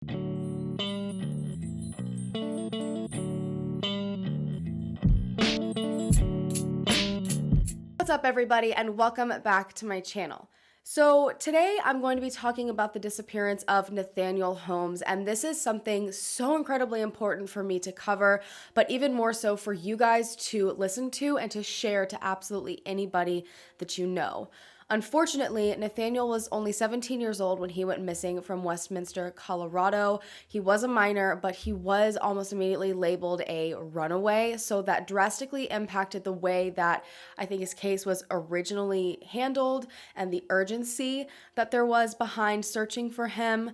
What's up, everybody, and welcome back to my channel. So today I'm going to be talking about the disappearance of Nathaniel Holmes, and this is something so incredibly important for me to cover, but even more so for you guys to listen to and to share to absolutely anybody that you know. Unfortunately, Nathaniel was only 17 years old when he went missing from Westminster, Colorado. He was a minor, but he was almost immediately labeled a runaway, so that drastically impacted the way that I think his case was originally handled and the urgency that there was behind searching for him.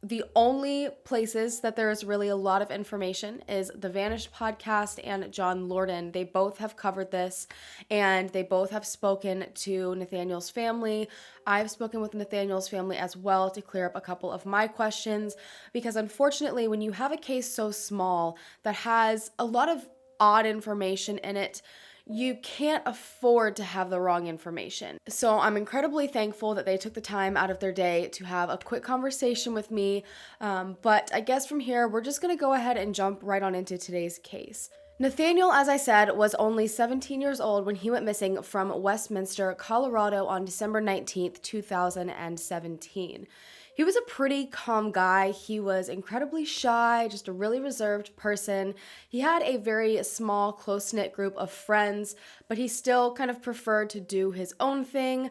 The only places that there is really a lot of information is the Vanished podcast and John Lorden. They both have covered this, and they both have spoken to Nathaniel's family. I've spoken with Nathaniel's family as well to clear up a couple of my questions, because unfortunately, when you have a case so small that has a lot of odd information in it, you can't afford to have the wrong information. So I'm incredibly thankful that they took the time out of their day to have a quick conversation with me. But I guess from here, we're just going to go ahead and jump right on into today's case. Nathaniel, as I said, was only 17 years old when he went missing from Westminster, Colorado on December 19th, 2017. He was a pretty calm guy. He was incredibly shy, just a really reserved person. He had a very small, close-knit group of friends, but he still kind of preferred to do his own thing.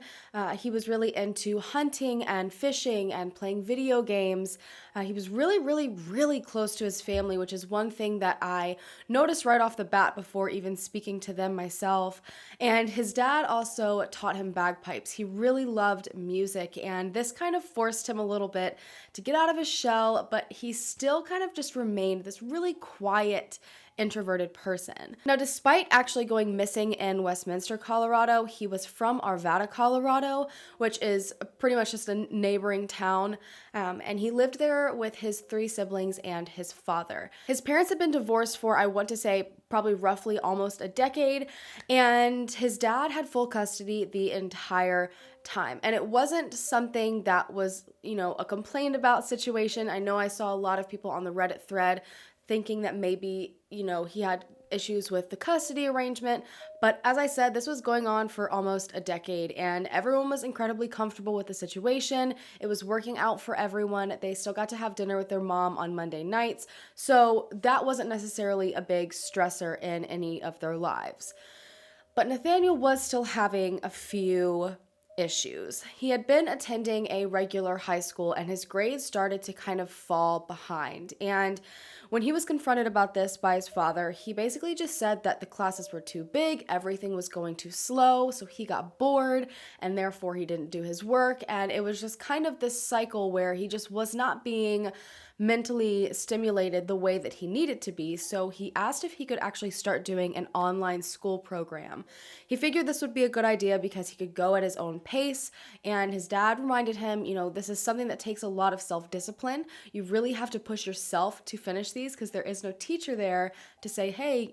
He was really into hunting and fishing and playing video games. He was really close to his family, which is one thing that I noticed right off the bat before even speaking to them myself. And his dad also taught him bagpipes. He really loved music, and this kind of forced him a little bit to get out of his shell, but he still kind of just remained this really quiet, introverted person. Now, despite actually going missing in Westminster, Colorado, he was from Arvada, Colorado, which is pretty much just a neighboring town, and he lived there with his 3 siblings and his father. His parents had been divorced for, I want to say, probably roughly almost a decade, and his dad had full custody the entire time. And it wasn't something that was, a complained about situation. I know I saw a lot of people on the Reddit thread thinking that maybe, he had issues with the custody arrangement. But as I said, this was going on for almost a decade, and everyone was incredibly comfortable with the situation. It was working out for everyone. They still got to have dinner with their mom on Monday nights. So that wasn't necessarily a big stressor in any of their lives. But Nathaniel was still having a few issues. He had been attending a regular high school, and his grades started to kind of fall behind. And when he was confronted about this by his father, he basically just said that the classes were too big, everything was going too slow, so he got bored, and therefore he didn't do his work. And it was just kind of this cycle where he just was not being mentally stimulated the way that he needed to be, so he asked if he could actually start doing an online school program. He figured this would be a good idea because he could go at his own pace, and his dad reminded him, this is something that takes a lot of self-discipline. You really have to push yourself to finish these because there is no teacher there to say, hey,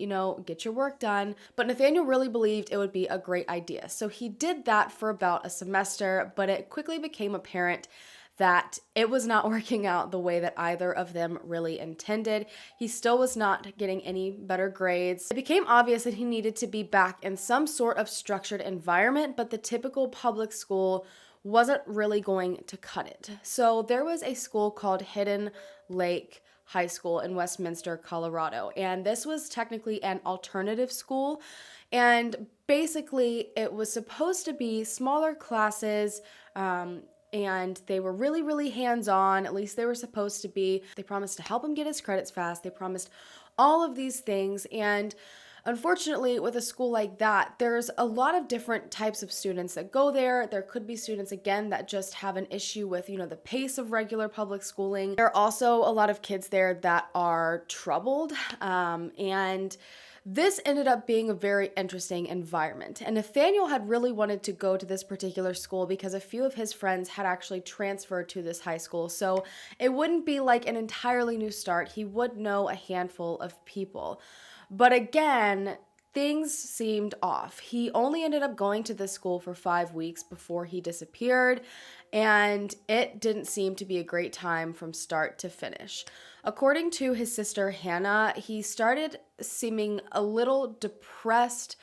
get your work done. But Nathaniel really believed it would be a great idea. So he did that for about a semester, but it quickly became apparent that it was not working out the way that either of them really intended. He still was not getting any better grades. It became obvious that he needed to be back in some sort of structured environment, but the typical public school wasn't really going to cut it. So there was a school called Hidden Lake High School in Westminster, Colorado, and this was technically an alternative school, and basically it was supposed to be smaller classes, and they were really hands-on, at least they were supposed to be. They promised to help him get his credits fast. They promised all of these things, and unfortunately, with a school like that, there's a lot of different types of students that go there. There could be students, again, that just have an issue with, the pace of regular public schooling. There are also a lot of kids there that are troubled, and this ended up being a very interesting environment. And Nathaniel had really wanted to go to this particular school because a few of his friends had actually transferred to this high school. So it wouldn't be like an entirely new start. He would know a handful of people. But again, things seemed off. He only ended up going to this school for 5 weeks before he disappeared, and it didn't seem to be a great time from start to finish. According to his sister Hannah, he started seeming a little depressed.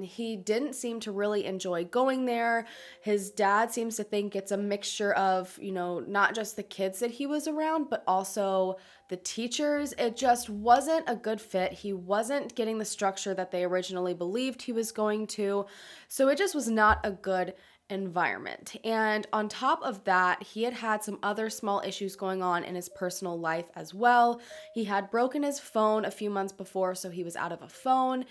He didn't seem to really enjoy going there. His dad seems to think it's a mixture of, not just the kids that he was around, but also the teachers. It just wasn't a good fit. He wasn't getting the structure that they originally believed he was going to. So it just was not a good environment. And on top of that, he had had some other small issues going on in his personal life as well. He had broken his phone a few months before, so he was out of a phone.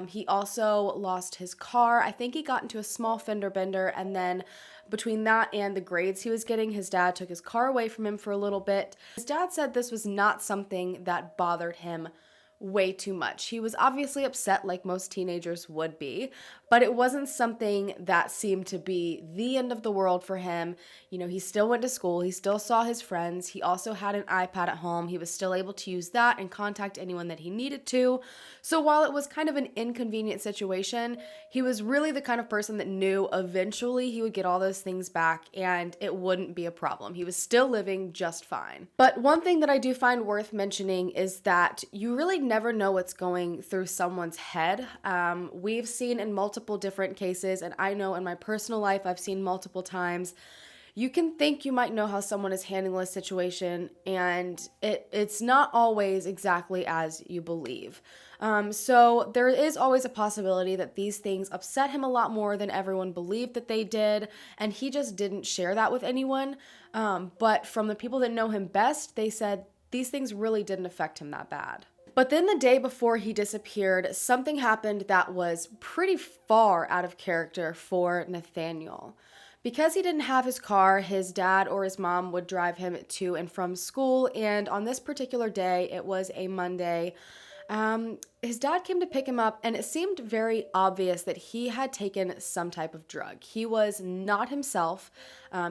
He also lost his car. I think he got into a small fender bender, and then between that and the grades he was getting, his dad took his car away from him for a little bit. His dad said this was not something that bothered him way too much. He was obviously upset, like most teenagers would be, but it wasn't something that seemed to be the end of the world for him. He still went to school, he still saw his friends, he also had an iPad at home, he was still able to use that and contact anyone that he needed to. So while it was kind of an inconvenient situation, he was really the kind of person that knew eventually he would get all those things back and it wouldn't be a problem. He was still living just fine. But one thing that I do find worth mentioning is that you really never know what's going through someone's head. We've seen in multiple different cases, and I know in my personal life I've seen multiple times, you can think you might know how someone is handling a situation, and it's not always exactly as you believe. So there is always a possibility that these things upset him a lot more than everyone believed that they did, and he just didn't share that with anyone. But from the people that know him best, they said these things really didn't affect him that bad. But then the day before he disappeared, something happened that was pretty far out of character for Nathaniel. Because he didn't have his car, his dad or his mom would drive him to and from school, and on this particular day, it was a Monday, his dad came to pick him up, and it seemed very obvious that he had taken some type of drug. He was not himself.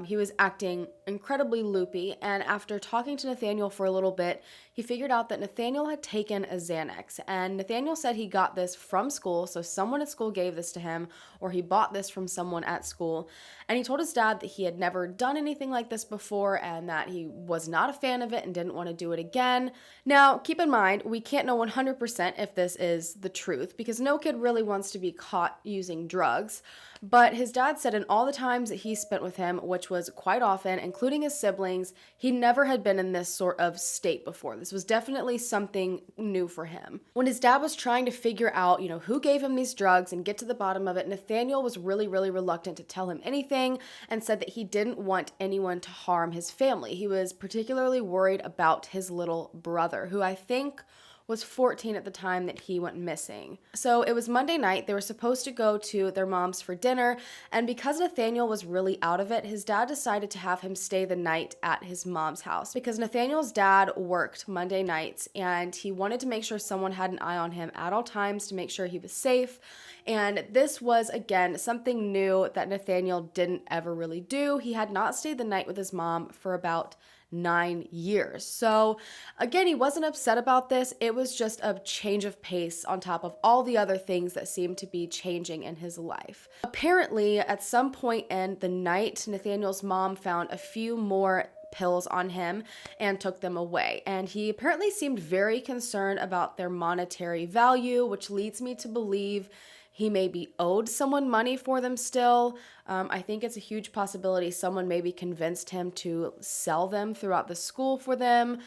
He was acting incredibly loopy, and after talking to Nathaniel for a little bit, he figured out that Nathaniel had taken a Xanax, and Nathaniel said he got this from school, so someone at school gave this to him, or he bought this from someone at school, and he told his dad that he had never done anything like this before, and that he was not a fan of it and didn't want to do it again. Now, keep in mind, we can't know 100% if this is the truth, because no kid really wants to be caught using drugs, but his dad said in all the times that he spent with him, which was quite often, including his siblings, he never had been in this sort of state before. This was definitely something new for him. When his dad was trying to figure out, who gave him these drugs and get to the bottom of it, Nathaniel was really, really reluctant to tell him anything and said that he didn't want anyone to harm his family. He was particularly worried about his little brother, who I think was 14 at the time that he went missing. So it was Monday night. They were supposed to go to their mom's for dinner, and because Nathaniel was really out of it, his dad decided to have him stay the night at his mom's house because Nathaniel's dad worked Monday nights, and he wanted to make sure someone had an eye on him at all times to make sure he was safe. And this was, again, something new that Nathaniel didn't ever really do. He had not stayed the night with his mom for about 9 years. So again, he wasn't upset about this. It was just a change of pace on top of all the other things that seemed to be changing in his life. Apparently, at some point in the night, Nathaniel's mom found a few more pills on him and took them away. And he apparently seemed very concerned about their monetary value, which leads me to believe he maybe owed someone money for them still. I think it's a huge possibility someone maybe convinced him to sell them throughout the school for them.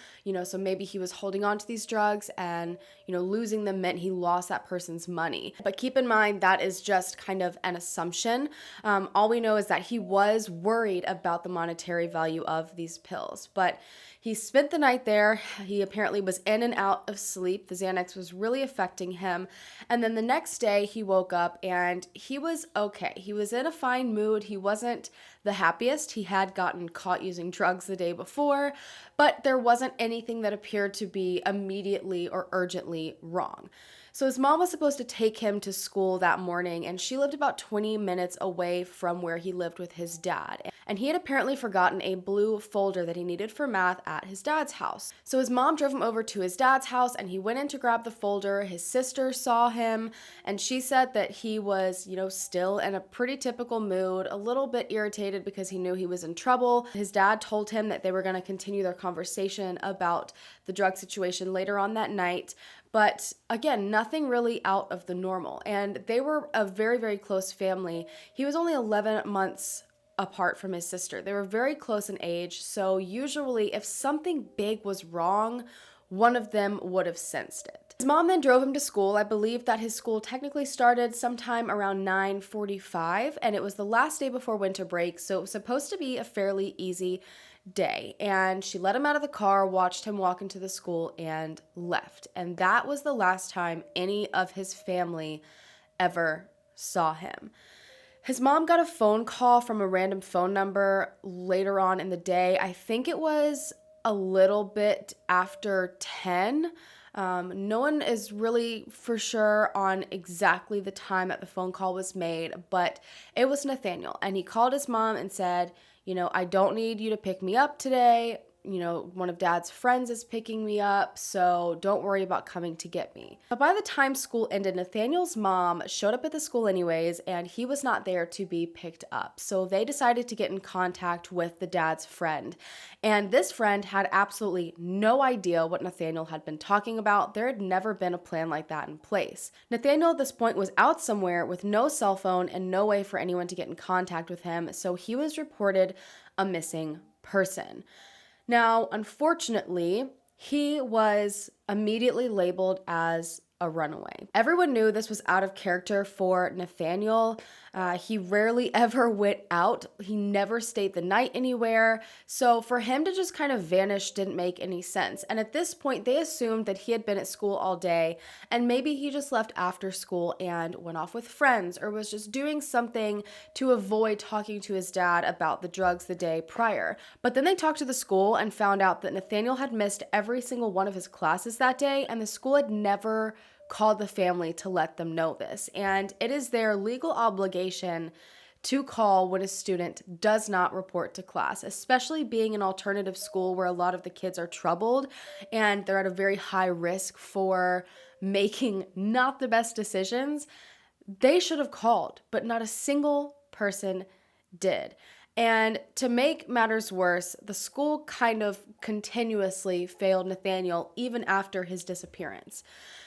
So maybe he was holding on to these drugs and, losing them meant he lost that person's money. But keep in mind, that is just kind of an assumption. All we know is that he was worried about the monetary value of these pills. But he spent the night there. He apparently was in and out of sleep. The Xanax was really affecting him. And then the next day he woke up and he was okay. He was in a fine mood. He wasn't the happiest. He had gotten caught using drugs the day before, but there wasn't anything that appeared to be immediately or urgently wrong. So his mom was supposed to take him to school that morning, and she lived about 20 minutes away from where he lived with his dad. And he had apparently forgotten a blue folder that he needed for math at his dad's house. So his mom drove him over to his dad's house, and he went in to grab the folder. His sister saw him, and she said that he was, still in a pretty typical mood, a little bit irritated because he knew he was in trouble. His dad told him that they were going to continue their conversation about the drug situation later on that night. But again, nothing really out of the normal. And they were a very, very close family. He was only 11 months apart from his sister. They were very close in age. So usually if something big was wrong, one of them would have sensed it. His mom then drove him to school. I believe that his school technically started sometime around 9:45, and it was the last day before winter break, so it was supposed to be a fairly easy day. And she let him out of the car, watched him walk into the school, and left. And that was the last time any of his family ever saw him. His mom got a phone call from a random phone number later on in the day. I think it was a little bit after 10. No one is really for sure on exactly the time that the phone call was made, but it was Nathaniel. And he called his mom and said, I don't need you to pick me up today. One of Dad's friends is picking me up, so don't worry about coming to get me. But by the time school ended, Nathaniel's mom showed up at the school anyways, and he was not there to be picked up. So they decided to get in contact with the dad's friend. And this friend had absolutely no idea what Nathaniel had been talking about. There had never been a plan like that in place. Nathaniel at this point was out somewhere with no cell phone and no way for anyone to get in contact with him, so he was reported a missing person. Now, unfortunately, he was immediately labeled as a runaway. Everyone knew this was out of character for Nathaniel. He rarely ever went out. He never stayed the night anywhere. So for him to just kind of vanish didn't make any sense. And at this point, they assumed that he had been at school all day, and maybe he just left after school and went off with friends, or was just doing something to avoid talking to his dad about the drugs the day prior. But then they talked to the school and found out that Nathaniel had missed every single one of his classes that day, and the school had never called the family to let them know this. And it is their legal obligation to call when a student does not report to class, especially being an alternative school where a lot of the kids are troubled and they're at a very high risk for making not the best decisions. They should have called, but not a single person did. And to make matters worse, the school kind of continuously failed Nathaniel even after his disappearance.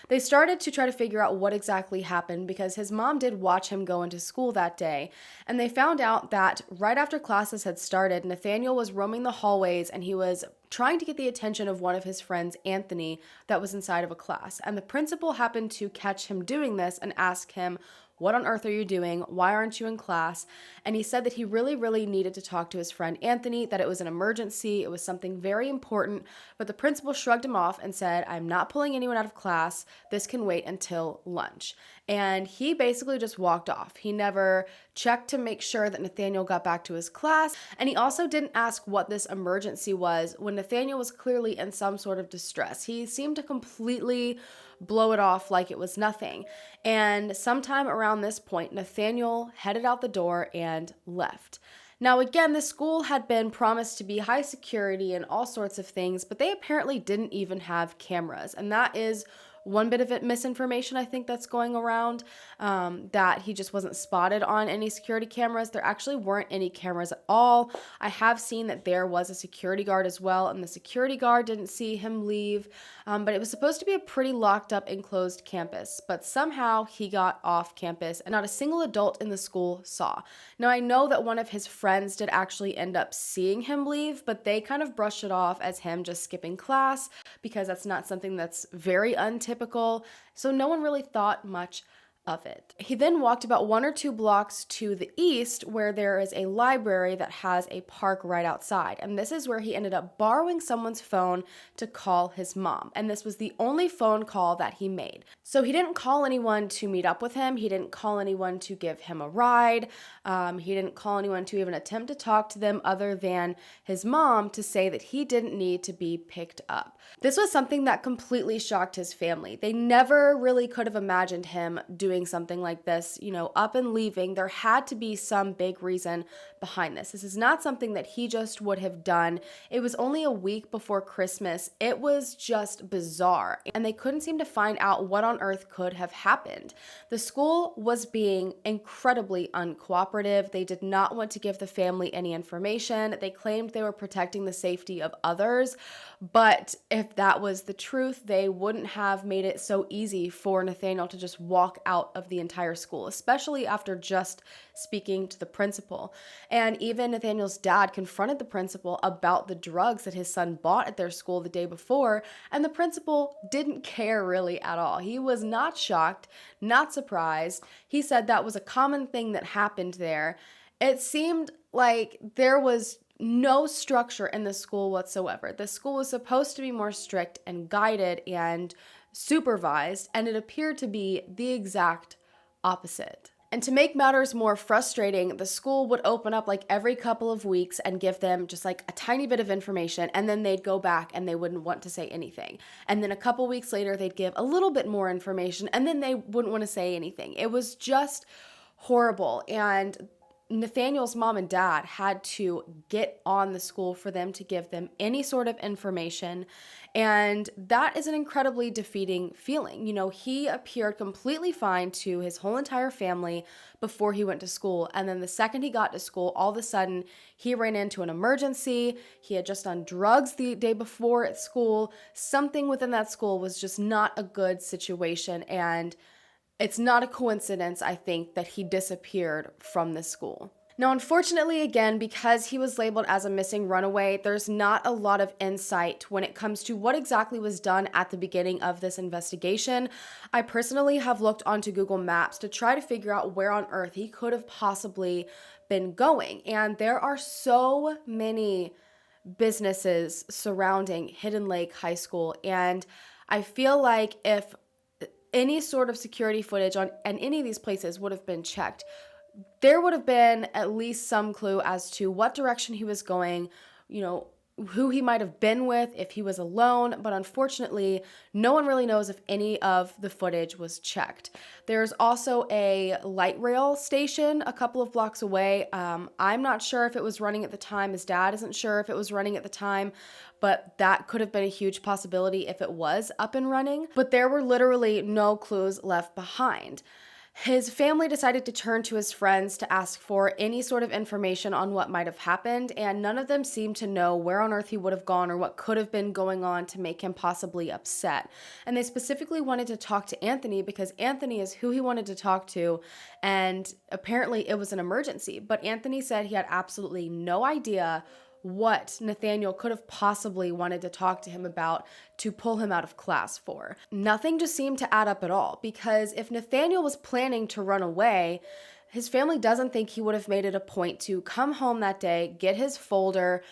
They started to try to figure out what exactly happened because his mom did watch him go into school that day, and they found out that right after classes had started, Nathaniel was roaming the hallways and he was trying to get the attention of one of his friends, Anthony, that was inside of a class. And the principal happened to catch him doing this and ask him, "What on earth are you doing? Why aren't you in class?" And he said that he really, really needed to talk to his friend Anthony, that it was an emergency, it was something very important, but the principal shrugged him off and said, "I'm not pulling anyone out of class. This can wait until lunch." And he basically just walked off. He never checked to make sure that Nathaniel got back to his class, and he also didn't ask what this emergency was when Nathaniel was clearly in some sort of distress. He seemed to completely blow it off like it was nothing. And sometime around this point, Nathaniel headed out the door and left. Now, again, the school had been promised to be high security and all sorts of things, but they apparently didn't even have cameras. And that is one bit of it misinformation I think that's going around, that he just wasn't spotted on any security cameras. There actually weren't any cameras at all. I have seen that there was a security guard as well, and the security guard didn't see him leave, but it was supposed to be a pretty locked up, enclosed campus, but somehow he got off campus and not a single adult in the school saw. Now, I know that one of his friends did actually end up seeing him leave, but they kind of brushed it off as him just skipping class because that's not something that's very untypical. So no one really thought much of it. He then walked about 1 or 2 blocks to the east where there is a library that has a park right outside. And this is where he ended up borrowing someone's phone to call his mom. And this was the only phone call that he made. So he didn't call anyone to meet up with him. He didn't call anyone to give him a ride. He didn't call anyone to even attempt to talk to them other than his mom to say that he didn't need to be picked up. This was something that completely shocked his family. They never really could have imagined him doing something like this, up and leaving. There had to be some big reason behind this. This is not something that he just would have done. It was only a week before Christmas. It was just bizarre, and they couldn't seem to find out what on earth could have happened. The school was being incredibly uncooperative. They did not want to give the family any information. They claimed they were protecting the safety of others, but if that was the truth, they wouldn't have made it so easy for Nathaniel to just walk out of the entire school, especially after just speaking to the principal. And even Nathaniel's dad confronted the principal about the drugs that his son bought at their school the day before, and the principal didn't care really at all. He was not shocked, not surprised. He said that was a common thing that happened there. It seemed like there was no structure in the school whatsoever. The school was supposed to be more strict and guided and supervised, and it appeared to be the exact opposite. And to make matters more frustrating, the school would open up like every couple of weeks and give them just like a tiny bit of information, and then they'd go back and they wouldn't want to say anything. And then a couple weeks later, they'd give a little bit more information, and then they wouldn't want to say anything. It was just horrible. And Nathaniel's mom and dad had to get on the school for them to give them any sort of information. And that is an incredibly defeating feeling. He appeared completely fine to his whole entire family before he went to school. And then the second he got to school, all of a sudden he ran into an emergency. He had just done drugs the day before at school. Something within that school was just not a good situation. And it's not a coincidence, I think, that he disappeared from the school. Now, unfortunately, again, because he was labeled as a missing runaway, there's not a lot of insight when it comes to what exactly was done at the beginning of this investigation. I personally have looked onto Google Maps to try to figure out where on earth he could have possibly been going. And there are so many businesses surrounding Hidden Lake High School. And I feel like if any sort of security footage on any of these places would have been checked, there would have been at least some clue as to what direction he was going, who he might have been with, if he was alone, but unfortunately, no one really knows if any of the footage was checked. There's also a light rail station a couple of blocks away. I'm not sure if it was running at the time. His dad isn't sure if it was running at the time, but that could have been a huge possibility if it was up and running. But there were literally no clues left behind. His family decided to turn to his friends to ask for any sort of information on what might have happened, and none of them seemed to know where on earth he would have gone or what could have been going on to make him possibly upset. And they specifically wanted to talk to Anthony because Anthony is who he wanted to talk to, and apparently it was an emergency. But Anthony said he had absolutely no idea what Nathaniel could have possibly wanted to talk to him about to pull him out of class for. Nothing just seemed to add up at all, because if Nathaniel was planning to run away, his family doesn't think he would have made it a point to come home that day, get his folder,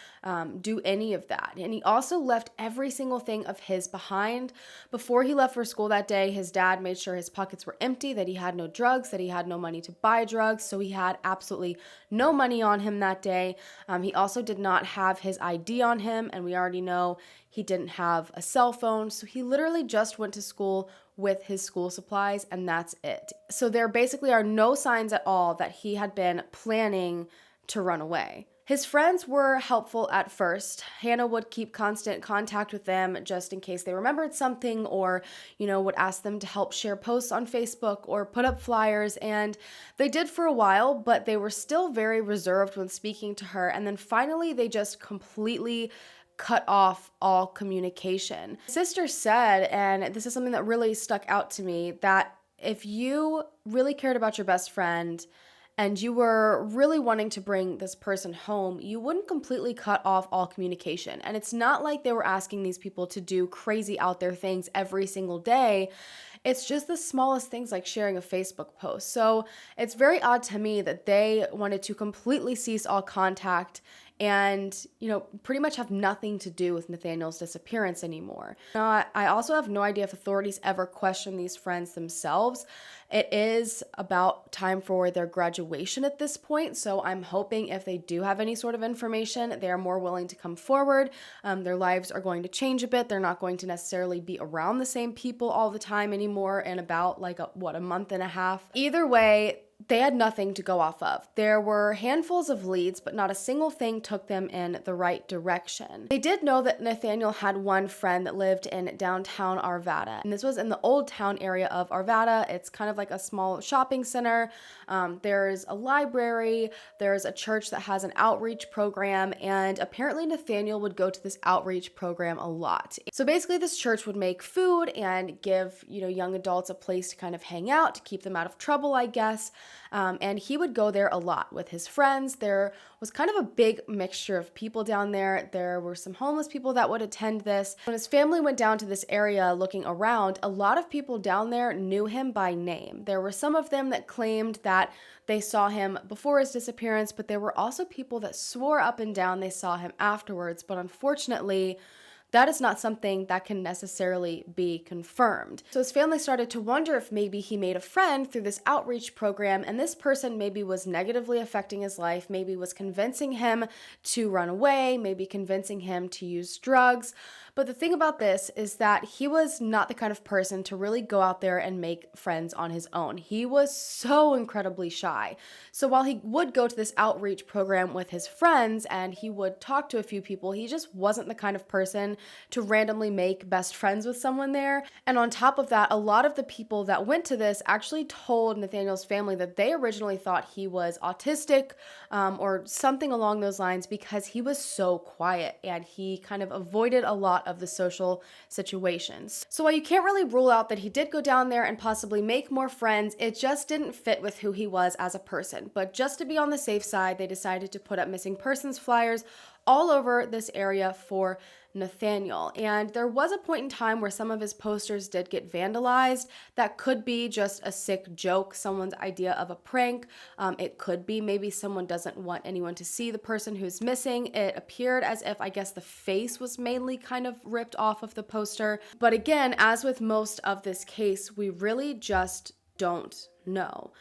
do any of that. And he also left every single thing of his behind. Before he left for school that day, his dad made sure his pockets were empty, that he had no drugs, that he had no money to buy drugs, so he had absolutely no money on him that day. He also did not have his ID on him, and we already know he didn't have a cell phone, so he literally just went to school with his school supplies, and that's it. So there basically are no signs at all that he had been planning to run away. His friends were helpful at first. Hannah would keep constant contact with them just in case they remembered something, or, would ask them to help share posts on Facebook or put up flyers, and they did for a while, but they were still very reserved when speaking to her, and then finally they just completely cut off all communication. His sister said, and this is something that really stuck out to me, that if you really cared about your best friend and you were really wanting to bring this person home, you wouldn't completely cut off all communication. And it's not like they were asking these people to do crazy out there things every single day. It's just the smallest things like sharing a Facebook post. So it's very odd to me that they wanted to completely cease all contact and, pretty much have nothing to do with Nathaniel's disappearance anymore. I also have no idea if authorities ever questioned these friends themselves. It is about time for their graduation at this point, so I'm hoping if they do have any sort of information, they're more willing to come forward. Their lives are going to change a bit. They're not going to necessarily be around the same people all the time anymore in about a month and a half. Either way, they had nothing to go off of. There were handfuls of leads, but not a single thing took them in the right direction. They did know that Nathaniel had one friend that lived in downtown Arvada, and this was in the old town area of Arvada. It's kind of like a small shopping center. There's a library, there's a church that has an outreach program, and apparently Nathaniel would go to this outreach program a lot. So basically this church would make food and give, young adults a place to kind of hang out, to keep them out of trouble, I guess. And he would go there a lot with his friends. There was kind of a big mixture of people down there. There were some homeless people that would attend this. When his family went down to this area looking around, a lot of people down there knew him by name. There were some of them that claimed that they saw him before his disappearance, but there were also people that swore up and down they saw him afterwards. But unfortunately, that is not something that can necessarily be confirmed. So his family started to wonder if maybe he made a friend through this outreach program, and this person maybe was negatively affecting his life, maybe was convincing him to run away, maybe convincing him to use drugs. But the thing about this is that he was not the kind of person to really go out there and make friends on his own. He was so incredibly shy. So while he would go to this outreach program with his friends and he would talk to a few people, he just wasn't the kind of person to randomly make best friends with someone there. And on top of that, a lot of the people that went to this actually told Nathaniel's family that they originally thought he was autistic or something along those lines because he was so quiet and he kind of avoided a lot of the social situations. So while you can't really rule out that he did go down there and possibly make more friends, it just didn't fit with who he was as a person. But just to be on the safe side, they decided to put up missing persons flyers all over this area for Nathaniel. And there was a point in time where some of his posters did get vandalized. That could be just a sick joke, someone's idea of a prank. It could be maybe someone doesn't want anyone to see the person who's missing. It appeared as if, I guess, the face was mainly kind of ripped off of the poster. But again, as with most of this case, we really just don't know.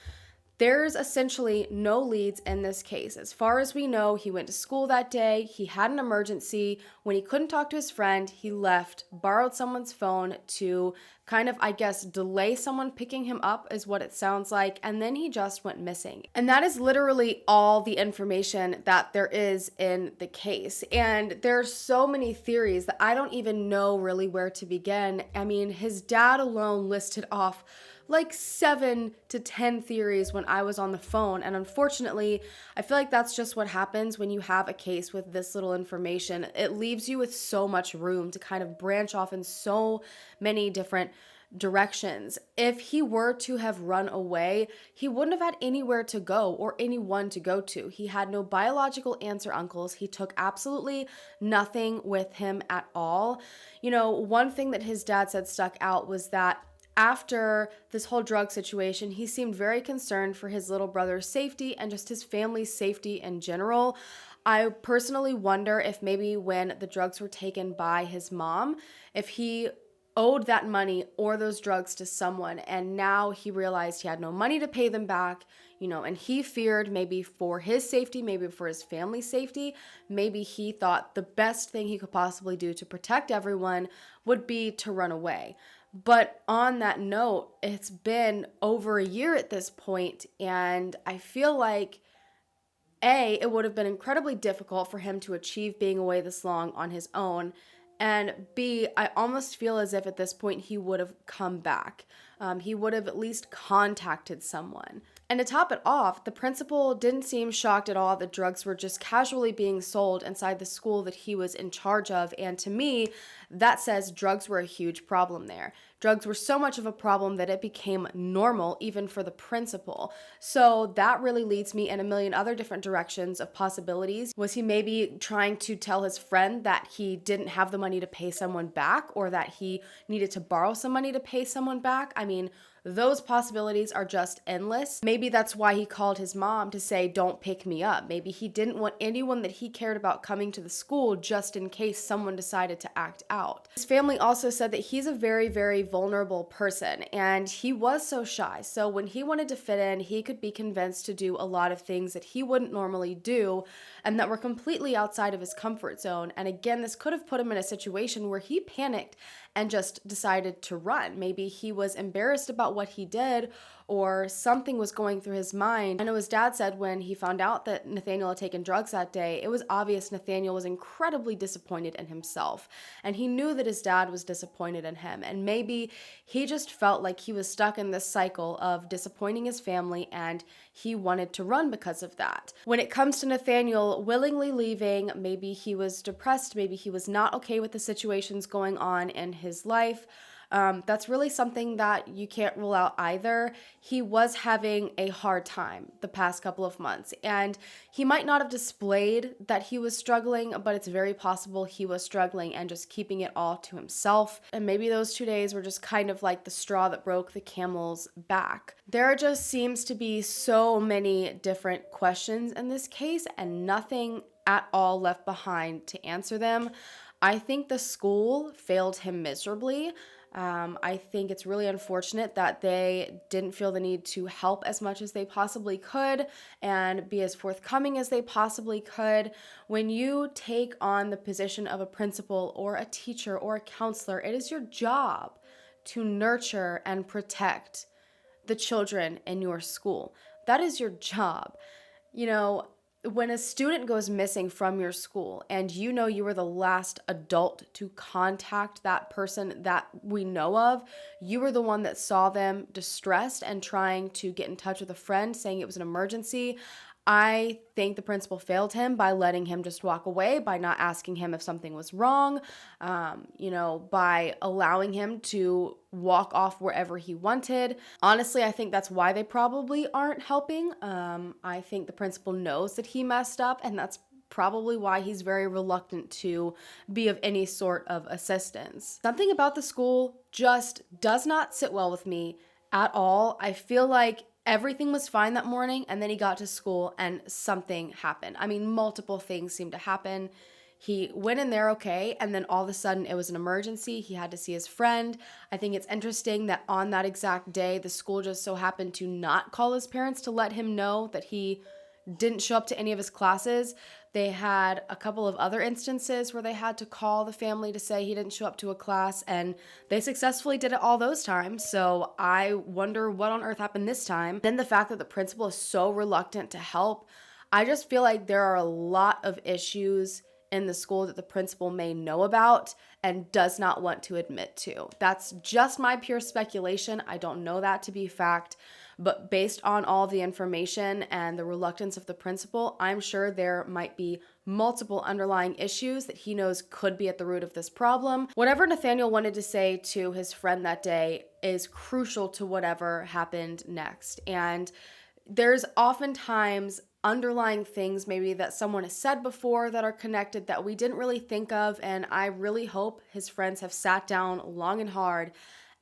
There's essentially no leads in this case. As far as we know, he went to school that day, he had an emergency. When he couldn't talk to his friend, he left, borrowed someone's phone to kind of, I guess, delay someone picking him up is what it sounds like, and then he just went missing. And that is literally all the information that there is in the case. And there's so many theories that I don't even know really where to begin. I mean, his dad alone listed off like 7 to 10 theories when I was on the phone. And unfortunately, I feel like that's just what happens when you have a case with this little information. It leaves you with so much room to kind of branch off in so many different directions. If he were to have run away, he wouldn't have had anywhere to go or anyone to go to. He had no biological aunts or uncles. He took absolutely nothing with him at all. One thing that his dad said stuck out was that after this whole drug situation, he seemed very concerned for his little brother's safety and just his family's safety in general. I personally wonder if maybe when the drugs were taken by his mom, if he owed that money or those drugs to someone, and now he realized he had no money to pay them back, and he feared maybe for his safety, maybe for his family's safety, maybe he thought the best thing he could possibly do to protect everyone would be to run away. But on that note, it's been over a year at this point, and I feel like it would have been incredibly difficult for him to achieve being away this long on his own, and B, I almost feel as if at this point he would have come back. He would have at least contacted someone. And to top it off, the principal didn't seem shocked at all that drugs were just casually being sold inside the school that he was in charge of. And to me, that says drugs were a huge problem there. Drugs were so much of a problem that it became normal even for the principal. So that really leads me in a million other different directions of possibilities. Was he maybe trying to tell his friend that he didn't have the money to pay someone back, or that he needed to borrow some money to pay someone back? I mean, those possibilities are just endless. Maybe that's why he called his mom to say, don't pick me up. Maybe he didn't want anyone that he cared about coming to the school just in case someone decided to act out. His family also said that he's a very, very vulnerable person, and he was so shy. So when he wanted to fit in, he could be convinced to do a lot of things that he wouldn't normally do and that were completely outside of his comfort zone. And again, this could have put him in a situation where he panicked and just decided to run. Maybe he was embarrassed about what he did, or something was going through his mind. I know his dad said when he found out that Nathaniel had taken drugs that day, it was obvious Nathaniel was incredibly disappointed in himself. And he knew that his dad was disappointed in him. And maybe he just felt like he was stuck in this cycle of disappointing his family, and he wanted to run because of that. When it comes to Nathaniel willingly leaving, maybe he was depressed, maybe he was not okay with the situations going on in his life. That's really something that you can't rule out either. He was having a hard time the past couple of months, and he might not have displayed that he was struggling, but it's very possible he was struggling and just keeping it all to himself. And maybe those 2 days were just kind of like the straw that broke the camel's back. There just seems to be so many different questions in this case, and nothing at all left behind to answer them. I think the school failed him miserably. I think it's really unfortunate that they didn't feel the need to help as much as they possibly could and be as forthcoming as they possibly could. When you take on the position of a principal or a teacher or a counselor, it is your job to nurture and protect the children in your school. That is your job. You know, when a student goes missing from your school and you know you were the last adult to contact that person that we know of, you were the one that saw them distressed and trying to get in touch with a friend saying it was an emergency. I think the principal failed him by letting him just walk away, by not asking him if something was wrong, by allowing him to walk off wherever he wanted. Honestly, I think that's why they probably aren't helping. I think the principal knows that he messed up, and that's probably why he's very reluctant to be of any sort of assistance. Something about the school just does not sit well with me at all. I feel like everything was fine that morning, and then he got to school and something happened. I mean, multiple things seemed to happen. He went in there okay, and then all of a sudden it was an emergency. He had to see his friend. I think it's interesting that on that exact day, the school just so happened to not call his parents to let him know that he didn't show up to any of his classes. They had a couple of other instances where they had to call the family to say he didn't show up to a class, and they successfully did it all those times. So I wonder what on earth happened this time. Then the fact that the principal is so reluctant to help, I just feel like there are a lot of issues in the school that the principal may know about and does not want to admit to. That's just my pure speculation. I don't know that to be fact, but based on all the information and the reluctance of the principal, I'm sure there might be multiple underlying issues that he knows could be at the root of this problem. Whatever Nathaniel wanted to say to his friend that day is crucial to whatever happened next. And there's oftentimes underlying things maybe that someone has said before that are connected that we didn't really think of, and I really hope his friends have sat down long and hard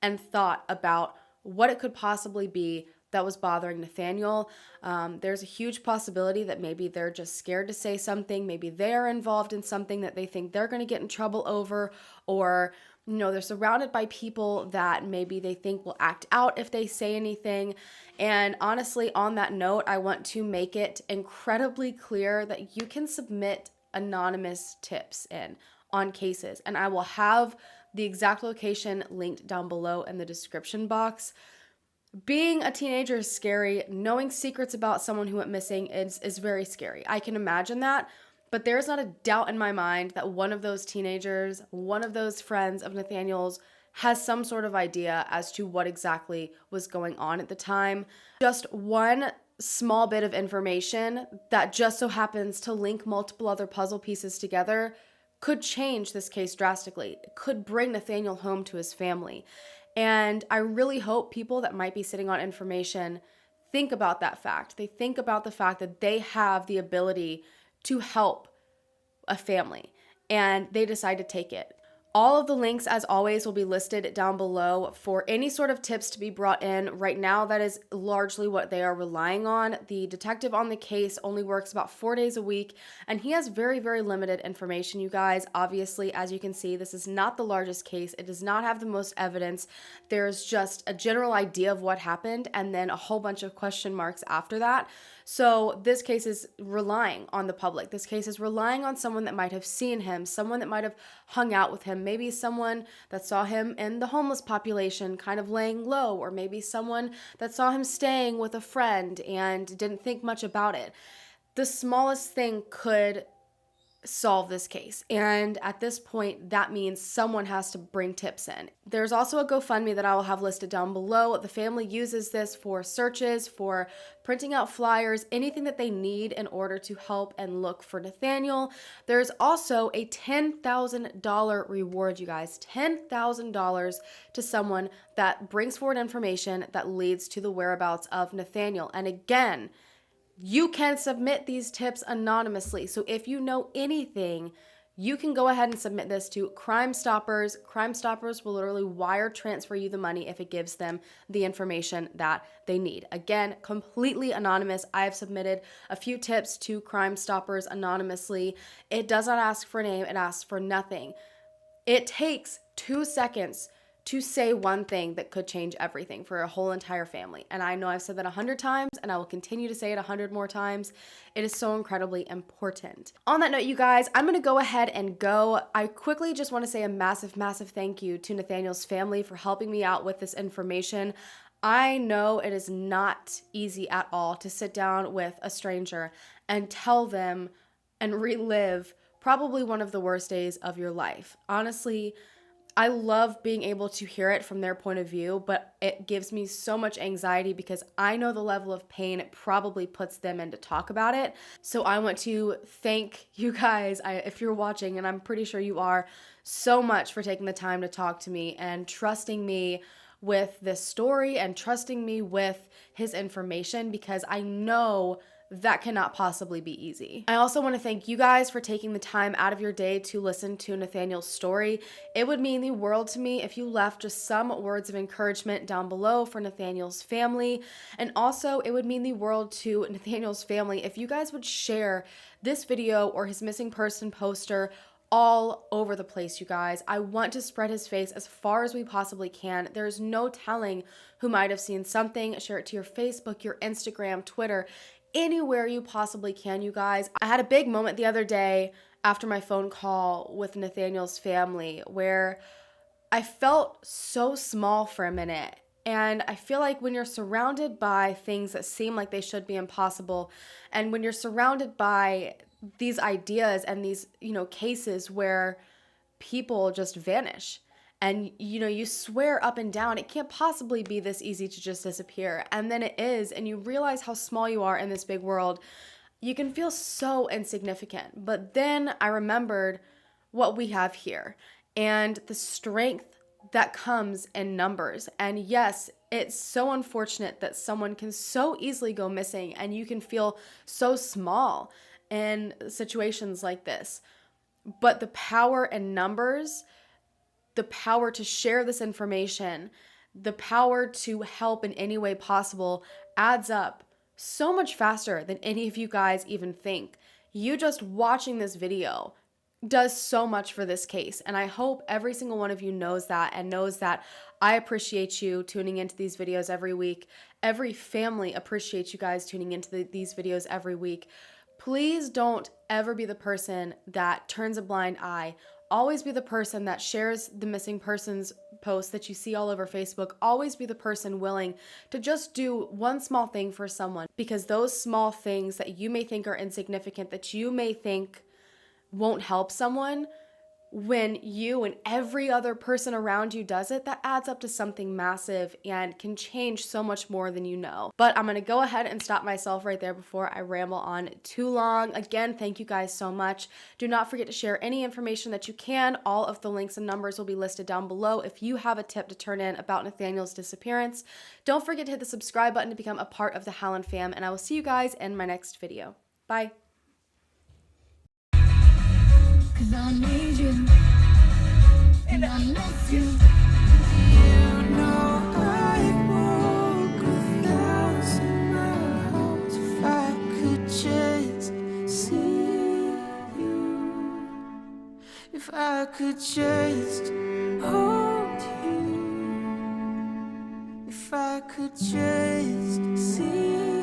and thought about what it could possibly be that was bothering Nathaniel. There's a huge possibility that maybe they're just scared to say something, maybe they're involved in something that they think they're going to get in trouble over, or they're surrounded by people that maybe they think will act out if they say anything. And honestly, on that note, I want to make it incredibly clear that you can submit anonymous tips in on cases, and I will have the exact location linked down below in the description box. Being a teenager is scary. Knowing secrets about someone who went missing is very scary. I can imagine that. But there's not a doubt in my mind that one of those teenagers, one of those friends of Nathaniel's, has some sort of idea as to what exactly was going on at the time. Just one small bit of information that just so happens to link multiple other puzzle pieces together could change this case drastically. It could bring Nathaniel home to his family. And I really hope people that might be sitting on information think about that fact. They think about the fact that they have the ability to help a family and they decide to take it. All of the links, as always, will be listed down below for any sort of tips to be brought in. Right now, that is largely what they are relying on. The detective on the case only works about 4 days a week, and he has very, very limited information, you guys. Obviously, as you can see, this is not the largest case. It does not have the most evidence. There's just a general idea of what happened, and then a whole bunch of question marks after that. So this case is relying on the public. This case is relying on someone that might have seen him, someone that might have hung out with him, maybe someone that saw him in the homeless population kind of laying low, or maybe someone that saw him staying with a friend and didn't think much about it. The smallest thing could solve this case. And at this point, that means someone has to bring tips in. There's also a GoFundMe that I will have listed down below. The family uses this for searches, for printing out flyers, anything that they need in order to help and look for Nathaniel. There's also a $10,000 reward, you guys. $10,000 to someone that brings forward information that leads to the whereabouts of Nathaniel. And again, you can submit these tips anonymously. So if you know anything, you can go ahead and submit this to Crime Stoppers. Crime Stoppers will literally wire transfer you the money if it gives them the information that they need. Again, completely anonymous. I have submitted a few tips to Crime Stoppers anonymously. It does not ask for a name. It asks for nothing. It takes 2 seconds to say one thing that could change everything for a whole entire family. And I know I've said that 100 times, and I will continue to say it 100 more times. It is so incredibly important. On that note, you guys, I'm gonna go ahead and go. I quickly just wanna say a massive, massive thank you to Nathaniel's family for helping me out with this information. I know it is not easy at all to sit down with a stranger and tell them and relive probably one of the worst days of your life. Honestly, I love being able to hear it from their point of view, but it gives me so much anxiety because I know the level of pain it probably puts them in to talk about it. So I want to thank you guys, if you're watching, and I'm pretty sure you are, so much for taking the time to talk to me and trusting me with this story and trusting me with his information, because I know that cannot possibly be easy. I also want to thank you guys for taking the time out of your day to listen to Nathaniel's story. It would mean the world to me if you left just some words of encouragement down below for Nathaniel's family. And also, it would mean the world to Nathaniel's family if you guys would share this video or his missing person poster all over the place, you guys. I want to spread his face as far as we possibly can. There's no telling who might have seen something. Share it to your Facebook, your Instagram, Twitter, anywhere you possibly can, you guys. I had a big moment the other day after my phone call with Nathaniel's family where I felt so small for a minute. And I feel like when you're surrounded by things that seem like they should be impossible, and when you're surrounded by these ideas and these, cases where people just vanish, and, you swear up and down, it can't possibly be this easy to just disappear. And then it is, and you realize how small you are in this big world. You can feel so insignificant. But then I remembered what we have here and the strength that comes in numbers. And yes, it's so unfortunate that someone can so easily go missing and you can feel so small in situations like this. But the power in numbers, the power to share this information, the power to help in any way possible adds up so much faster than any of you guys even think. You just watching this video does so much for this case. And I hope every single one of you knows that and knows that I appreciate you tuning into these videos every week. Every family appreciates you guys tuning into these videos every week. Please don't ever be the person that turns a blind eye. Always be the person that shares the missing persons posts that you see all over Facebook. Always be the person willing to just do one small thing for someone, because those small things that you may think are insignificant, that you may think won't help someone, when you and every other person around you does it, that adds up to something massive and can change so much more than you know. But I'm gonna go ahead and stop myself right there before I ramble on too long. Again, thank you guys so much. Do not forget to share any information that you can. All of the links and numbers will be listed down below if you have a tip to turn in about Nathaniel's disappearance. Don't forget to hit the subscribe button to become a part of the Howlin' fam, and I will see you guys in my next video. Bye. 'Cause I need you, and I miss you. You know I walk 1,000 miles if I could just see you. If I could just hold you. If I could just see you.